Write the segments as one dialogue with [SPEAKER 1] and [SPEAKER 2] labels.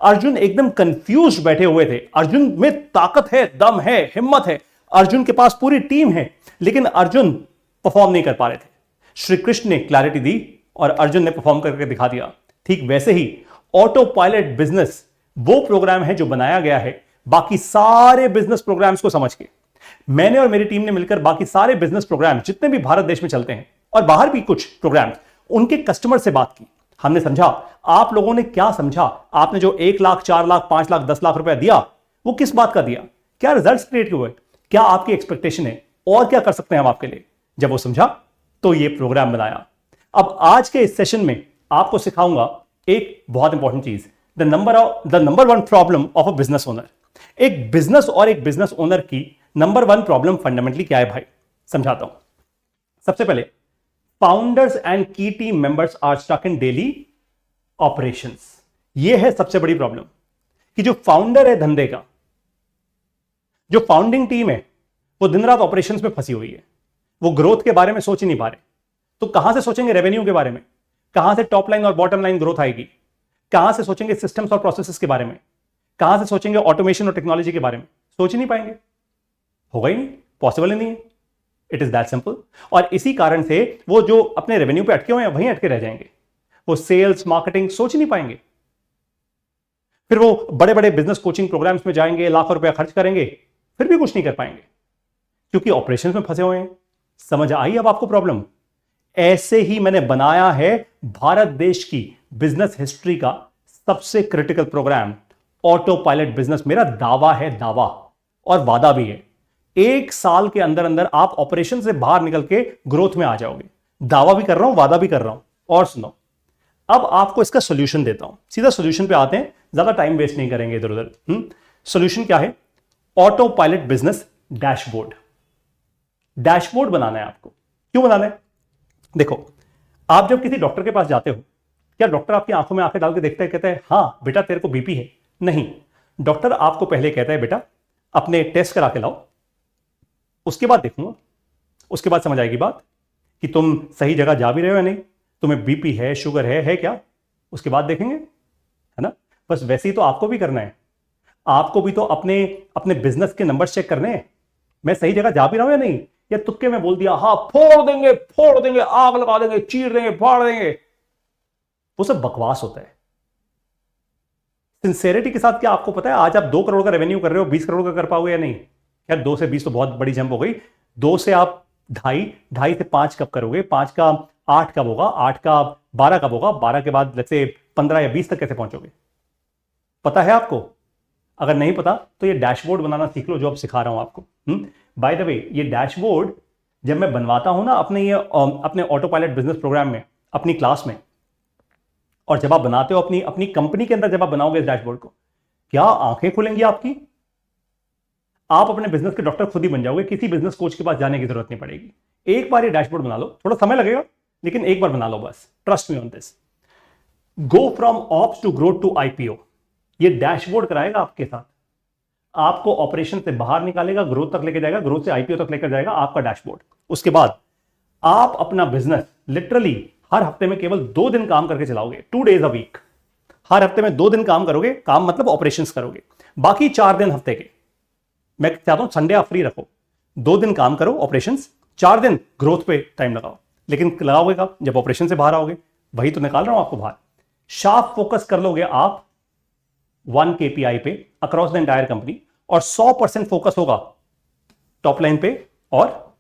[SPEAKER 1] अर्जुन एकदम कंफ्यूज बैठे हुए थे। अर्जुन में ताकत है, दम है, हिम्मत है, अर्जुन के पास पूरी टीम है, लेकिन अर्जुन परफॉर्म नहीं कर पा रहे थे। श्री कृष्ण ने क्लैरिटी दी और अर्जुन ने परफॉर्म करके दिखा दिया। ठीक वैसे ही ऑटो पायलट बिजनेस वो प्रोग्राम है जो बनाया गया है बाकी सारे बिजनेस प्रोग्राम्स को समझ के। मैंने और मेरी टीम ने मिलकर बाकी सारे बिजनेस प्रोग्राम जितने भी भारत देश में चलते हैं और बाहर भी कुछ प्रोग्राम, उनके कस्टमर से बात की। हमने समझा, आप लोगों ने क्या समझा, आपने जो 1 लाख, 4 लाख, 5 लाख, 10 लाख रुपया दिया वो किस बात का दिया, क्या रिजल्ट्स क्रिएट हुए, क्या आपकी एक्सपेक्टेशन है और क्या कर सकते हैं हम आपके लिए। जब वो समझा तो ये प्रोग्राम बनाया। अब आज के इस सेशन में आपको सिखाऊंगा एक बहुत इंपॉर्टेंट चीज, the number one problem of a business owner. एक बिजनेस और एक बिजनेस ओनर की नंबर वन प्रॉब्लम फंडामेंटली क्या है भाई, समझाता हूं। सबसे पहले, founders and key team members are stuck in daily operations. यह है सबसे बड़ी प्रॉब्लम कि जो फाउंडर है धंधे का, जो फाउंडिंग टीम है, वो दिन रात ऑपरेशंस में फंसी हुई है। वो ग्रोथ के बारे में सोच ही नहीं पा रहे। तो कहां से सोचेंगे रेवेन्यू के बारे में, कहां से टॉप लाइन और बॉटम लाइन ग्रोथ आएगी, कहां से सोचेंगे सिस्टम्स और प्रोसेसेस के बारे में, कहां से सोचेंगे ऑटोमेशन और टेक्नोलॉजी के बारे में। सोच ही नहीं पाएंगे, होगा ही नहीं, पॉसिबल ही नहीं है। It is that simple. और इसी कारण से वो जो अपने रेवेन्यू पे अटके हुए हैं वहीं अटके रह जाएंगे। वो सेल्स मार्केटिंग सोच ही नहीं पाएंगे। फिर वो बड़े बड़े बिजनेस कोचिंग प्रोग्राम्स में जाएंगे, लाखों रुपया खर्च करेंगे, फिर भी कुछ नहीं कर पाएंगे क्योंकि ऑपरेशंस में फंसे हुए हैं। समझ आई अब आपको प्रॉब्लम? ऐसे ही मैंने बनाया है भारत देश की बिजनेस हिस्ट्री का सबसे critical program, autopilot business. मेरा दावा है, दावा और वादा भी है, 1 साल के अंदर अंदर आप ऑपरेशन से बाहर निकल के ग्रोथ में आ जाओगे। दावा भी कर रहा हूं, वादा भी कर रहा हूं। और सुनो, अब आपको इसका सोल्यूशन देता हूं। सीधा सोल्यूशन पे आते हैं, ज्यादा टाइम वेस्ट नहीं करेंगे इधर उधर। सोल्यूशन क्या है? Autopilot business dashboard. Dashboard बनाना है आपको। क्यों बनाना है? देखो, आप जब किसी डॉक्टर के पास जाते हो, क्या डॉक्टर आपकी आंखों में आंखें डाल के देखता है, कहता है हाँ बेटा तेरे को बीपी है? नहीं, डॉक्टर आपको पहले कहता है बेटा अपने टेस्ट करा के लाओ, उसके बाद देखूंगा। उसके बाद समझ आएगी बात कि तुम सही जगह जा भी रहे हो या नहीं, तुम्हें बीपी है, शुगर है क्या, उसके बाद देखेंगे, है ना। बस वैसे ही तो आपको भी करना है। आपको भी तो अपने अपने बिजनेस के नंबर चेक करने हैं। मैं सही जगह जा भी रहा हूं या नहीं, या तुक्के में बोल दिया हाँ फोड़ देंगे, आग लगा देंगे, चीर देंगे, फाड़ देंगे, वो सब बकवास होता है। सिंसेरिटी के साथ क्या आपको पता है आज आप 2 करोड़ का रेवेन्यू कर रहे हो, 20 करोड़ का कर पाओगे या नहीं? यार 2 से 20 तो बहुत बड़ी जंप हो गई। 2 से आप 2.5 से 5 कब करोगे, 5 का 8 कब होगा, 8 का 12 कब होगा, 12 के बाद लेट्स से 15 या 20 तक कैसे पहुंचोगे? पता है आपको? अगर नहीं पता तो ये डैशबोर्ड बनाना सीख लो जो अब सिखा रहा हूं आपको। बाय द वे, ये डैशबोर्ड जब मैं बनवाता हूं ना अपने ऑटो पायलट बिजनेस प्रोग्राम में, अपनी क्लास में, और जब आप बनाते हो अपनी अपनी कंपनी के अंदर, जब आप बनाओगे इस डैशबोर्ड को, क्या आंखें खुलेंगी आपकी। आप अपने बिजनेस के डॉक्टर खुद ही बन जाओगे, किसी बिजनेस कोच के पास जाने की जरूरत नहीं पड़ेगी। एक बार ये डैशबोर्ड बना लो, थोड़ा समय लगेगा लेकिन एक बार बना लो बस, trust me on this. Go from ops to growth to IPO, ये डैशबोर्ड कराएगा आपके साथ। आपको ऑपरेशन से बाहर निकालेगा, ग्रोथ तक लेकर जाएगा, ग्रोथ से आईपीओ तक लेकर जाएगा आपका डैशबोर्ड। उसके बाद आप अपना बिजनेस लिटरली हर हफ्ते में केवल 2 दिन काम करके चलाओगे, 2 days अ वीक। हर हफ्ते में 2 दिन काम करोगे, काम मतलब ऑपरेशंस करोगे, बाकी 4 दिन हफ्ते के, मैं चाहता हूं संडे आप फ्री रखो। 2 दिन काम करो ऑपरेशंस, 4 दिन ग्रोथ पे टाइम लगाओ। लेकिन लगाओगे कब? जब ऑपरेशन से बाहर आओगे। वही तो निकाल रहा हूं आपको बाहर। शार्प फोकस कर लोगे आप 1 KPI पे अक्रॉस द एंटायर कंपनी, और 100% फोकस होगा टॉप लाइन पे और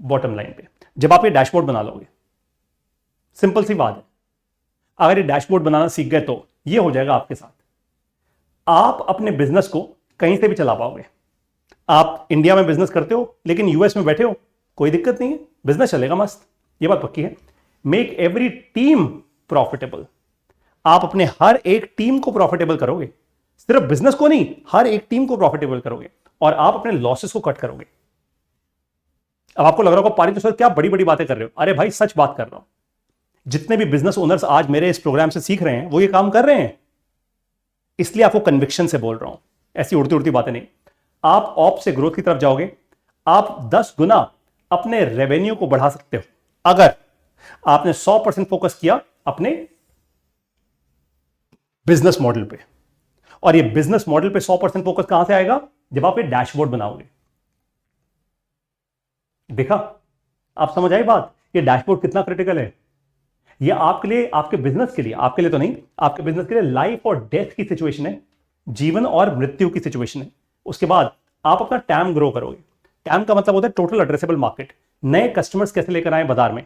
[SPEAKER 1] बॉटम लाइन पे जब आप ये डैशबोर्ड बना लोगे। सिंपल सी बात है, अगर ये डैशबोर्ड बनाना सीख गए तो ये हो जाएगा आपके साथ। आप अपने बिजनेस को कहीं से भी चला पाओगे। आप इंडिया में बिजनेस करते हो लेकिन यूएस में बैठे हो, कोई दिक्कत नहीं है, बिजनेस चलेगा मस्त, ये बात पक्की है। Make every team profitable. आप अपने हर एक टीम को प्रॉफिटेबल करोगे, सिर्फ बिजनेस को नहीं, हर एक टीम को प्रॉफिटेबल करोगे, और आप अपने लॉसेस को कट करोगे। अब आपको लग रहा होगा पारी तो सर क्या बड़ी बड़ी बातें कर रहे हो। अरे भाई सच बात कर रहा हूं। जितने भी बिजनेस ओनर्स आज मेरे इस प्रोग्राम से सीख रहे हैं वो ये काम कर रहे हैं, इसलिए आपको कन्विक्शन से बोल रहा हूं, ऐसी उड़ती उड़ती बातें नहीं। आप ऑप से ग्रोथ की तरफ जाओगे, आप 10 गुना अपने रेवेन्यू को बढ़ा सकते हो अगर आपने 100% फोकस किया अपने बिजनेस मॉडल पे। और ये बिजनेस मॉडल पे 100% फोकस कहां से आएगा? जब आप ये डैशबोर्ड बनाओगे। देखा, आप समझ आई बात? ये डैशबोर्ड कितना क्रिटिकल है। ये आपके लिए, आपके बिजनेस के लिए, आपके लिए तो नहीं, आपके बिजनेस के लिए लाइफ और डेथ की सिचुएशन है, जीवन और मृत्यु की सिचुएशन है। उसके बाद आप अपना टैम ग्रो करोगे। टैम का मतलब होता है टोटल एड्रेसेबल मार्केट। नए कस्टमर्स कैसे लेकर आए बाजार में,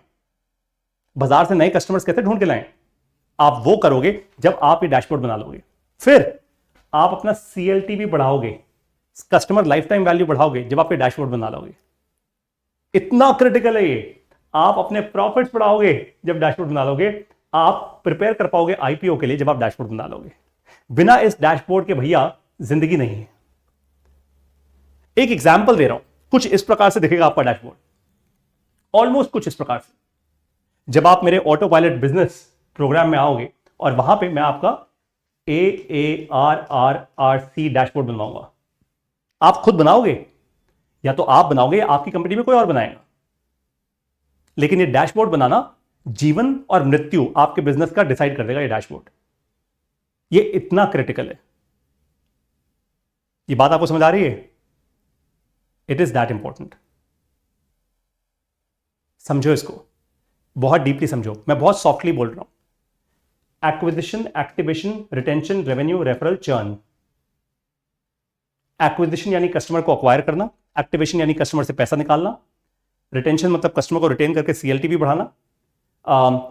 [SPEAKER 1] बाजार से नए कस्टमर्स कैसे ढूंढ के लाएं, आप वो करोगे जब आप ये डैशबोर्ड बना लोगे। फिर आप अपना CLT भी बढ़ाओगे, कस्टमर लाइफ टाइम वैल्यू बढ़ाओगे जब आप ये डैशबोर्ड बना लोगे। इतना क्रिटिकल है ये। आप अपने प्रॉफिट्स बढ़ाओगे जब डैशबोर्ड बना लोगे। आप प्रिपेयर कर पाओगे IPO के लिए जब आप डैशबोर्ड बना लोगे। बिना इस डैशबोर्ड के भैया जिंदगी नहीं है। एक एग्जांपल दे रहा हूं, कुछ इस प्रकार से दिखेगा आपका डैशबोर्ड, ऑलमोस्ट कुछ इस प्रकार से। जब आप मेरे ऑटो पायलट बिजनेस प्रोग्राम में आओगे और वहां पे मैं आपका AARRRC डैशबोर्ड बनवाऊंगा। आप खुद बनाओगे, या तो आप बनाओगे या आपकी कंपनी में कोई और बनाएगा, लेकिन ये डैशबोर्ड बनाना जीवन और मृत्यु आपके बिजनेस का डिसाइड कर देगा। ये डैशबोर्ड, ये इतना क्रिटिकल है। ये बात आपको समझ आ रही है? It is that important. समझो इसको, बहुत डीपली समझो। मैं बहुत सॉफ्टली बोल रहा हूं। Acquisition, activation, retention, revenue, referral, churn. Acquisition यानी कस्टमर को अक्वायर करना, एक्टिवेशन यानी कस्टमर से पैसा निकालना, रिटेंशन मतलब कस्टमर को रिटेन करके CLT भी बढ़ाना,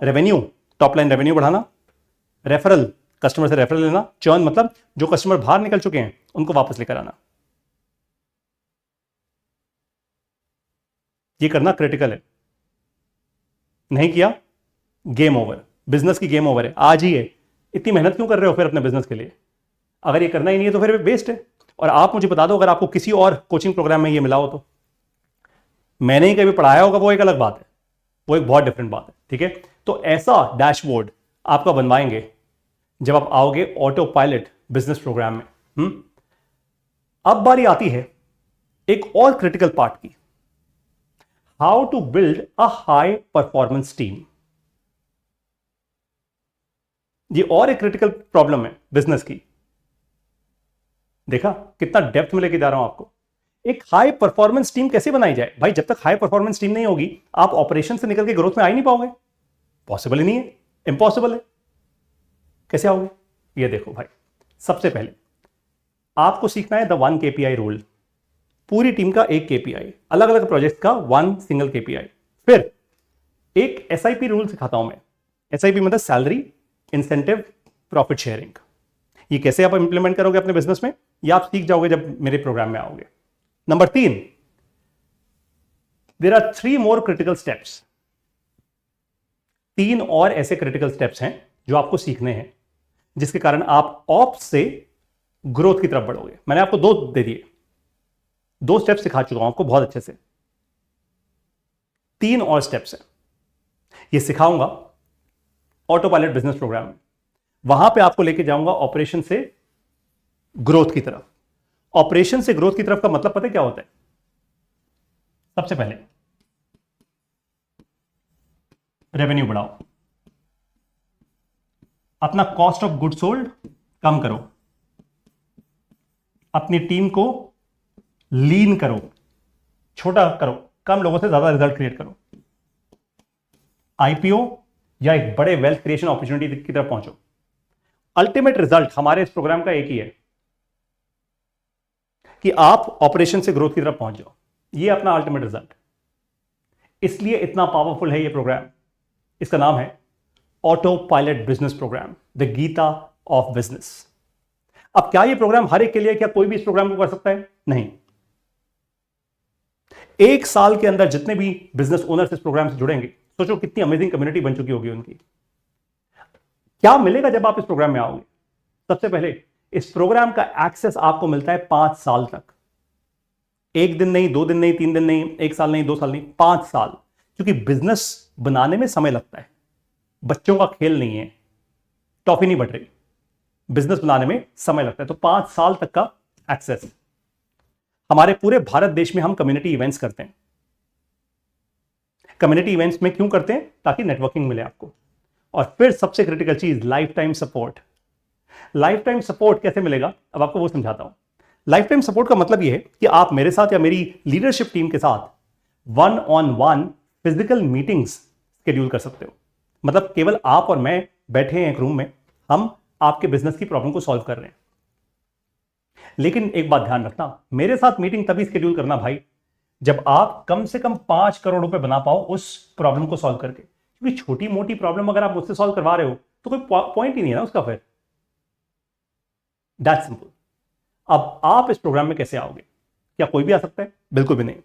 [SPEAKER 1] रेवेन्यू टॉप लाइन रेवेन्यू बढ़ाना, रेफरल कस्टमर से रेफरल लेना, चर्न मतलब जो कस्टमर बाहर निकल चुके हैं उनको वापस लेकर आना। ये करना क्रिटिकल है। नहीं किया, गेम ओवर। बिजनेस की गेम ओवर है, आज ही है। इतनी मेहनत क्यों कर रहे हो फिर अपने बिजनेस के लिए? अगर ये करना ही नहीं है तो फिर वेस्ट है। और आप मुझे बता दो, अगर आपको किसी और कोचिंग प्रोग्राम में ये मिला हो तो, मैंने ही कभी पढ़ाया होगा वो एक अलग बात है, वो एक बहुत डिफरेंट बात है। ठीक है, तो ऐसा डैशबोर्ड आपका बनवाएंगे जब आप आओगे ऑटो पायलट बिजनेस प्रोग्राम में। अब बारी आती है एक और क्रिटिकल पार्ट की, how to build a high performance team. ये और एक क्रिटिकल प्रॉब्लम है बिजनेस की। देखा कितना डेप्थ में लेके जा रहा हूं आपको। एक हाई परफॉर्मेंस टीम कैसे बनाई जाए? भाई जब तक हाई परफॉर्मेंस टीम नहीं होगी, आप ऑपरेशन से निकल के ग्रोथ में आ ही नहीं पाओगे। पॉसिबल ही नहीं है, इम्पॉसिबल है। कैसे आओगे? ये देखो भाई, सबसे पहले आपको सीखना है द 1 KPI रूल। पूरी टीम का एक KPI, अलग अलग प्रोजेक्ट का 1 सिंगल KPI। फिर एक SIP रूल सिखाता हूं मैं। SIP मतलब सैलरी, इंसेंटिव, प्रॉफिट शेयरिंग। ये कैसे आप इंप्लीमेंट करोगे अपने बिजनेस में, ये आप सीख जाओगे जब मेरे प्रोग्राम में आओगे। Number 3, there are 3 more critical steps. 3 और ऐसे क्रिटिकल स्टेप्स हैं जो आपको सीखने हैं, जिसके कारण आप ऑप्स से ग्रोथ की तरफ बढ़ोगे। मैंने आपको 2 दे दिए, 2 स्टेप्स सिखा चुका हूं आपको बहुत अच्छे से। 3 और स्टेप्स हैं, ये सिखाऊंगा ऑटो पायलट बिजनेस प्रोग्राम में। वहां पे आपको लेके जाऊंगा ऑपरेशन से ग्रोथ की तरफ। ऑपरेशन से ग्रोथ की तरफ का मतलब पता है क्या होता है? सबसे पहले रेवेन्यू बढ़ाओ, अपना कॉस्ट ऑफ गुड सोल्ड कम करो, अपनी टीम को लीन करो, छोटा करो, कम लोगों से ज्यादा रिजल्ट क्रिएट करो, IPO या एक बड़े वेल्थ क्रिएशन अपॉर्चुनिटी की तरफ पहुंचो। अल्टीमेट रिजल्ट हमारे इस प्रोग्राम का एक ही है कि आप ऑपरेशन से ग्रोथ की तरफ पहुंच जाओ। ये अपना अल्टीमेट रिजल्ट। इसलिए इतना पावरफुल है ये प्रोग्राम। इसका नाम है autopilot business program, the Gita of business. अब क्या ये प्रोग्राम हर एक के लिए, क्या कोई भी इस प्रोग्राम को कर सकता है? नहीं। 1 साल के अंदर जितने भी बिजनेस ओनर्स इस प्रोग्राम से जुड़ेंगे, सोचो कितनी अमेजिंग कम्युनिटी बन चुकी होगी उनकी। क्या मिलेगा जब आप इस प्रोग्राम में आओगे? सबसे पहले इस प्रोग्राम का एक्सेस आपको मिलता है 5 साल तक। 1 दिन नहीं, 2 दिन नहीं, 3 दिन नहीं, 1 साल नहीं, 2 साल नहीं, 5 साल। क्योंकि बिजनेस बनाने में समय लगता है, बच्चों का खेल नहीं है, टॉफी नहीं बट रही। बिजनेस बनाने में समय लगता है, तो 5 साल तक का एक्सेस। हमारे पूरे भारत देश में हम कम्युनिटी इवेंट्स करते हैं। कम्युनिटी इवेंट्स में क्यों करते हैं? ताकि नेटवर्किंग मिले आपको। और फिर सबसे क्रिटिकल चीज, life time support. Life time support कैसे मिलेगा, अब आपको वो समझाता हूं। लाइफ टाइम सपोर्ट का मतलब यह है कि आप मेरे साथ या मेरी लीडरशिप टीम के साथ 1-on-1 फिजिकल मीटिंग्स शेड्यूल कर सकते हो। मतलब केवल आप और मैं बैठे हैं एक रूम में, हम आपके बिजनेस की प्रॉब्लम को सॉल्व कर रहे हैं। लेकिन एक बात ध्यान रखना, मेरे साथ मीटिंग तभी शेड्यूल करना भाई जब आप कम से कम 5 करोड़ रुपए बना पाओ उस प्रॉब्लम को सॉल्व करके। क्योंकि छोटी मोटी प्रॉब्लम अगर आप मुझसे सॉल्व करवा रहे हो तो कोई पॉइंट ही नहीं है ना उसका। फिर दैट सिंपल। अब आप इस प्रोग्राम में कैसे आओगे? क्या कोई भी आ सकता है? बिल्कुल भी नहीं।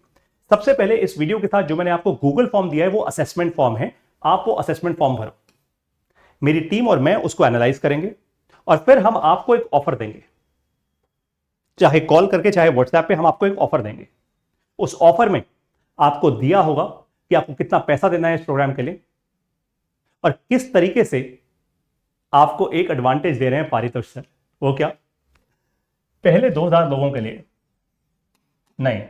[SPEAKER 1] सबसे पहले इस वीडियो के साथ जो मैंने आपको गूगल फॉर्म दिया है वो असेसमेंट फॉर्म है। आप वो असेसमेंट फॉर्म भरो, मेरी टीम और मैं उसको एनालाइज करेंगे और फिर हम आपको एक ऑफर देंगे। चाहे कॉल करके चाहे व्हाट्सएप पे हम आपको एक ऑफर देंगे। उस ऑफर में आपको दिया होगा कि आपको कितना पैसा देना है इस प्रोग्राम के लिए और किस तरीके से आपको एक एडवांटेज दे रहे हैं पारितोष सर। वो क्या? पहले 2000 लोगों के लिए नहीं,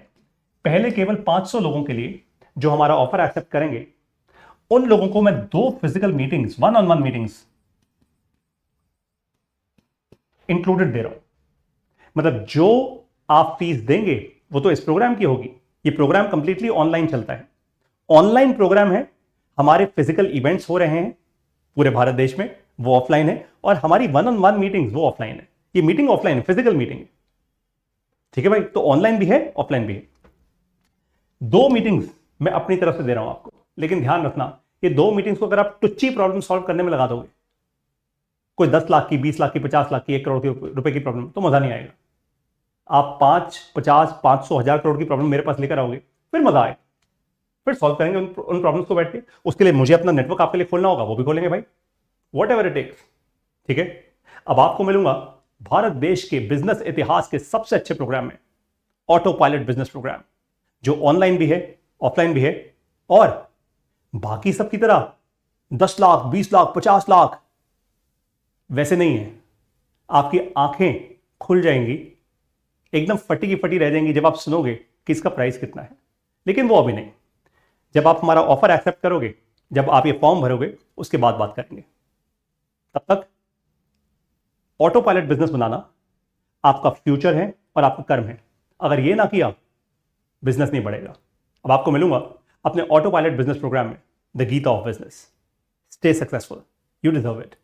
[SPEAKER 1] पहले केवल 500 लोगों के लिए जो हमारा ऑफर एक्सेप्ट करेंगे उन लोगों को मैं 2 physical meetings, 1-on-1 meetings included दे रहा हूं। मतलब जो आप फीस देंगे वो तो इस प्रोग्राम की होगी। ये प्रोग्राम कंप्लीटली ऑनलाइन चलता है, ऑनलाइन प्रोग्राम है। हमारे फिजिकल इवेंट्स हो रहे हैं पूरे भारत देश में, वो ऑफलाइन है। और हमारी 1-on-1 मीटिंग्स वो ऑफलाइन है। ये मीटिंग ऑफलाइन है, फिजिकल मीटिंग है। ठीक है भाई, तो ऑनलाइन भी है ऑफलाइन भी है। 2 मीटिंग्स मैं अपनी तरफ से दे रहा हूं आपको। लेकिन ध्यान रखना, ये 2 मीटिंग्स को अगर आप टुच्ची प्रॉब्लम सॉल्व करने में लगा दोगे, कोई 10 लाख की, 20 लाख की, 50 लाख की, 1 करोड़ रुपए की प्रॉब्लम, तो मजा नहीं आएगा। आप 5, 50, 500, 1000 करोड़ की प्रॉब्लम मेरे पास लेकर आओगे, फिर मजा आएगा। फिर सॉल्व करेंगे उन प्रॉब्लम्स को बैठ के। उसके लिए मुझे अपना नेटवर्क आपके लिए खोलना होगा, वो भी खोलेंगे भाई, वॉट एवर इट टेक्स। ठीक है, अब आपको मिलूंगा भारत देश के बिजनेस इतिहास के सबसे अच्छे प्रोग्राम में, ऑटो पायलट बिजनेस प्रोग्राम, जो ऑनलाइन भी है ऑफलाइन भी है। और बाकी सब की तरह 10 लाख, 20 लाख, 50 लाख वैसे नहीं है। आपकी आंखें खुल जाएंगी, एकदम फटी की फटी रह जाएंगी जब आप सुनोगे कि इसका प्राइस कितना है। लेकिन वो अभी नहीं, जब आप हमारा ऑफर एक्सेप्ट करोगे, जब आप ये फॉर्म भरोगे, उसके बाद बात करेंगे। तब तक ऑटो पायलट बिजनेस बनाना आपका फ्यूचर है और आपका कर्म है। अगर ये ना किया, बिजनेस नहीं बढ़ेगा। अब आपको मिलूंगा अपने ऑटो पायलट बिजनेस प्रोग्राम में, the Gita of business. Stay successful, you deserve it.